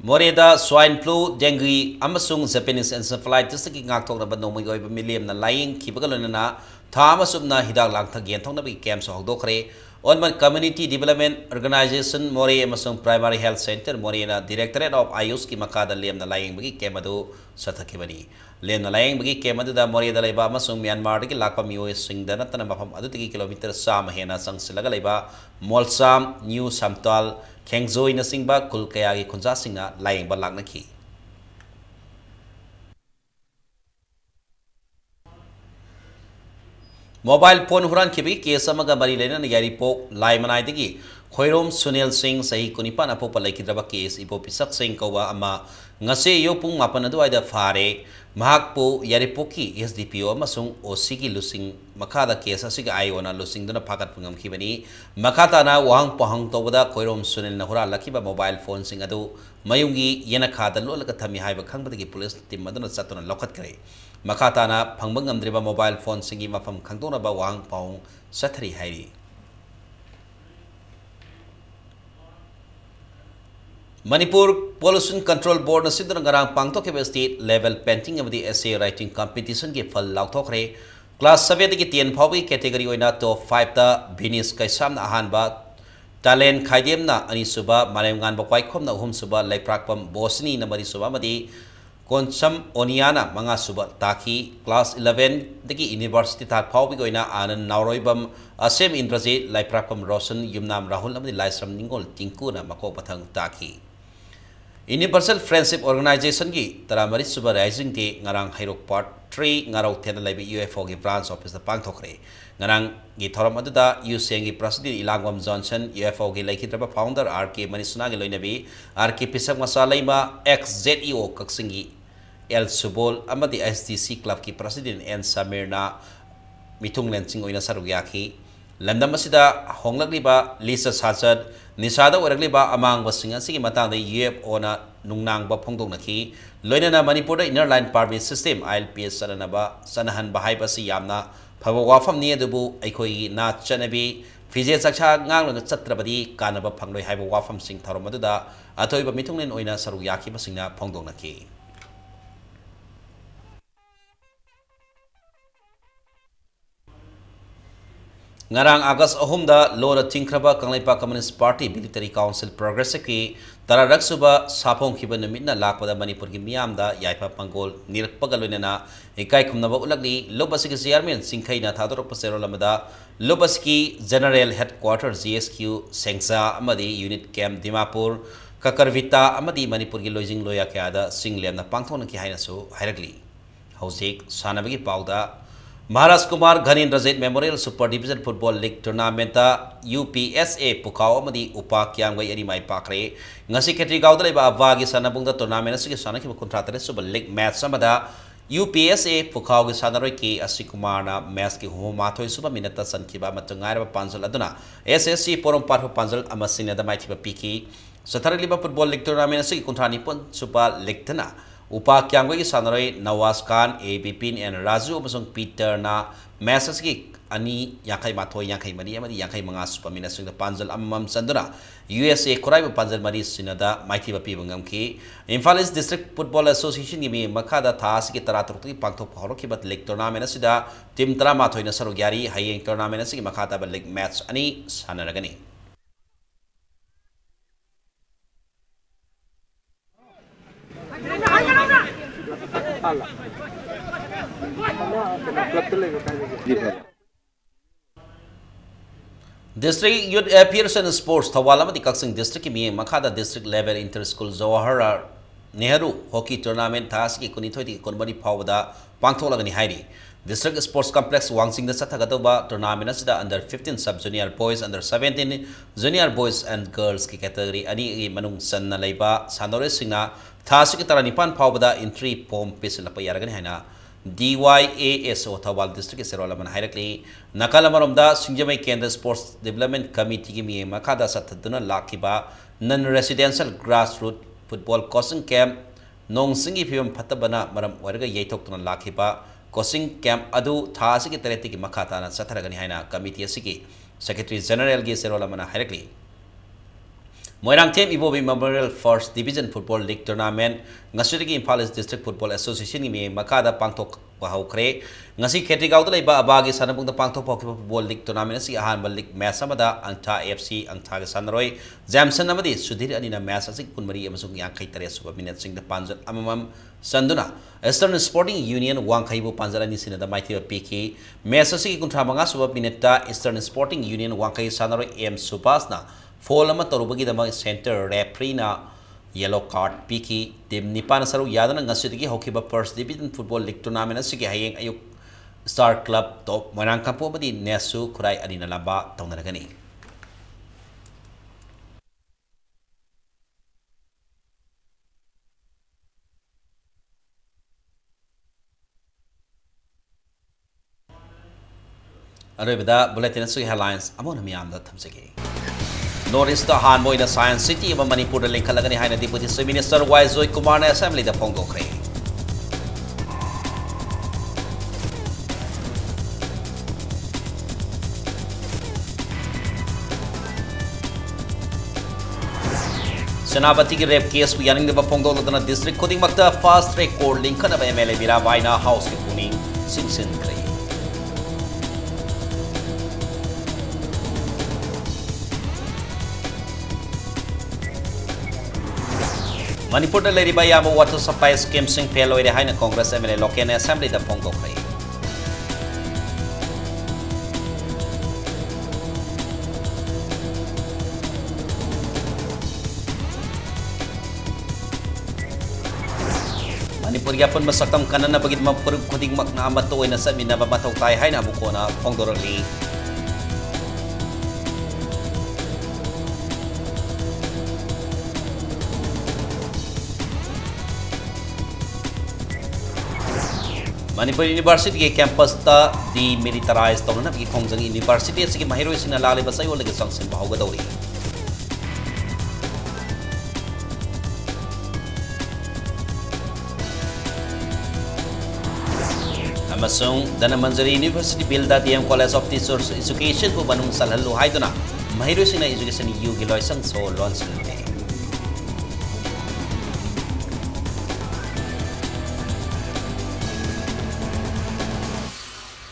Moreda swine flu, dengue, amasung Japanese encephalitis ki ngakthok na banong moy ba million na lying kibagalona na thama subna hidak langthak gen thong na bi camp so hokdokre on community development organization More amasung primary health center More na directorate of ayush ki makada lem na lying bagi kemadu sathakibani lem na lying bagi kemadu da More da leba amasung Myanmar ki lakpa miyo sing da natana mafam adu tigi kilometer sam hena sang silaga leba molsam new samtal Kengzoi na singba kul kaya gi khunja singna laying balak na ki Mobile phone huran kibi case amaga mari lena na yari pok lai manai digi Khoirom Sunil Singh sahi kunipan apo palai kidraba case ipo pisak sing kawa ama ngase yo pung mapan adu aida fare mahakpo yari poki SDPO amasung OC ki lusing makada case asiga ayona lusing duna phakat pungam khibani makata na wahang pahang tobada Khoirom Sunil na hura lakiba mobile phone sing adu mayungi yena khada lo laka thami haiba khangbadagi police team maduna satuna lokat kare makata na phangbang ngamdriba mobile phone singi mafam khangtona ba wahang pahung sathari hairi Manipur Pollution Control Board na sidra ngarang pangtok ke state level painting amadi essay writing competition ke phal lauthokre class 7 ki 10 phawi category oina top 5 ta Vinis Kaisam na ahan ba talent khaidem na ani suba malemngan ba kwai khom na hum suba laiprakpam bosni na mari suba madi Konsam Oniana Manga Suba Taki, Class 11, Digi University Tak Paubigoina, Anan Nauroibam, Asem Indrazi, Laiprakam Rosen, Yumnam Rahul, the Laisram Ningol, Tinkuna, Makopatang Taki. Universal Friendship Organization Gi, Taramari Suba Rising Day, Narang Hirok Part 3, Narau Tena Libi UFO branch office the Pangtokre. Ngarang gi thoram aduda UCN gi president Ilangwam Johnson UFO gi laikhitraba founder RK Manisuna gi loinabi RK Pisak Masalaima XZEO Kaksingi El Subol amadi SDC club ki president N Samirna Mitung Lensing oina sarugyaki Landam asida honglakliba Lisa Sajad Nisada oragliba amang basinga sigi matang de UFO na nungnang ba phongdoknaki loinana Manipur inner line permit system ILPS sananaba sanahan bahai basi yamna Pava wafam ni adubu aikoi na chanabi fije sakcha ngang lo chatrabadi kanaba phangloi haiba wafam sing tharom aduda athoiba mitunglen oina saru yaki basingna phongdongnaki Ngarang August ahumda lona tingkraba Kanglaipa Communist Party Military Council Progressive ki tararak suba sapong khiba numitna lakpada Manipur ki miyamda yaipa pangol nirakpaga loinana ikai khumnaba ulagli lobasi ki chairman singkhaina thadorok pasero lamada lobasi General Headquarters GSQ Sengsa amadi Unit Camp Dimapur Kakarvita amadi Manipur ki loijing loya kyada singlemna pangthona ki haina su hairagli Hosik sanabagi pauda Maharaj Kumar Ghanin Rajit Memorial Super Division Football League Tournament UPSA Pukau amadi Upa Kyangwai ani mai pakre ngasi ketri gauda leba avagi sanabungda tournament asigi sanaki kontrata Super League match samada UPSA Pukau gi sanaroi ki Asikumar na match ki humathoi suba minata sankiba matangaira panjal aduna SSC Porom Parho panjal amasina da mai thiba piki sataraliba Football League Tournament asigi kontrani pon Super League thana Upa Kyangwai Sanaroi Nawaz Khan, ABP and Raju Obasong Peter na Message ki ani yakai matoi yakai mani amadi yakai mga supamina sing the panjal amam sanduna USA Korai panjal mari sinada mighty bapi bangam ki Imphal East District Football Association gi makada thas ki taratuk ti pangthok phoro ki bat league tournament asida team tara mathoi na saru gyari hayeng tournament asigi makata ba league match ani sanaragani District Youth Appearance and Sports Thawalamati Kaksing District ki mi makada district level inter school Jawahar Nehru hockey tournament thas ki kunithoi di konbani phawda pangtholagani hairi District Sports Complex Wangsing the Satagadoba tournament asida under 15 sub junior boys under 17 junior boys and girls ki category ani manung sanna leiba sanore singna thas ki taranipan phawda entry form pisilapa yaragani haina DYAS Othawal District Serolaman Hirakli Nakalamaramda Singjamai Kendra Sports Development Committee ki mi makada sataduna lakiba non residential grassroots football coaching camp nong singi phibam phatabana maram warga yeithoktuna lakiba coaching camp adu thasi ki tareti ki makata na satharagani haina committee asiki Secretary General gi Serolaman Hirakli Moirang Team Ibobi Memorial First Division Football League Tournament Ngasudigi Imphal East District Football Association mi makada pangtok pahawkre ngasi kheti gauda leiba abagi sanabungda pangtok football league tournament si ahanba league match amada Angtha FC Angtha ga sanroi Jamson amadi Sudhir anina match asik kunmari amasung yankai tare suba minute sing the panjal amamam sanduna Eastern Sporting Union wangkhaibu panjal ani sinada maithiba piki match asik kunthra manga suba minute ta Eastern Sporting Union wangkhai sanroi M Subasna Fall ama tarubagi dama center referee na yellow card piki team nipan saru yadana ngasudigi hokiba first division football league tournament asigi hayeng ayuk Star Club top Moirang Kampo badi Nesu Kurai adina laba taunaragani Arabida bulletin asigi headlines amon miyamda thamsigi Northeast Han Boy Science City of Manipur the Linkalagani Hina Deputy Minister Waizoy Kumar Assembly the Pongo Kray. Senabati rape case we are in the Pongo Lodana district coding Makta fast track court Lincoln of MLA Vira Vaina House Kipuni Sinsin Kray. Manipur da leriba yama water supply scheme sing fail oire haina Congress MLA local assembly da phong dokrai. Manipur ya pun masakam kanana bagit mapurug khuding makna amat to oina sa minaba matau tai haina bukona phong dorali. Manipur University के campus ता demilitarized तौरना की खोंजंग university से की महिरों से नाले बसाई वाले के संगठन भावगा दौरी अमसों धनमंजरी यूनिवर्सिटी बिल दा DM college of teachers education को बनूं सलहल्लु हाइदना महिरों से एजुकेशन यू गिलोइसंग सो लॉन्च